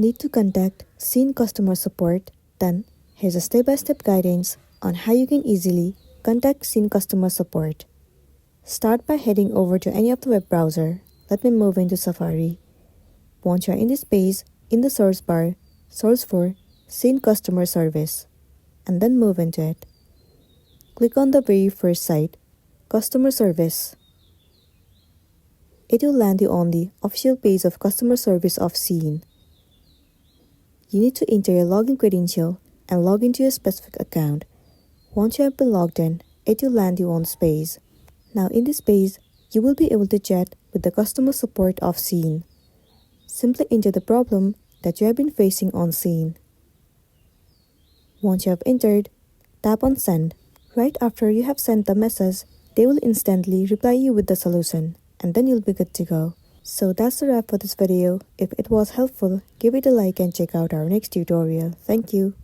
Need to contact Shein customer support? Then here's a step-by-step guidance on how you can easily contact Shein customer support. Start by heading over to any of the web browser. Let me move into Safari. Once you're in this page, in the search bar, search for Shein customer service and then move into it. Click on the very first site, customer service. It will land you on the official page of customer service of Shein. You need to enter your login credential and log into your specific account. Once you have been logged in, it will land you on this page. Now in this page, you will be able to chat with the customer support of Shein. Simply enter the problem that you have been facing on Shein. Once you have entered, tap on send. Right after you have sent the message, they will instantly reply you with the solution, and then you'll be good to go. So that's the wrap for this video. If it was helpful, give it a like and check out our next tutorial. Thank you.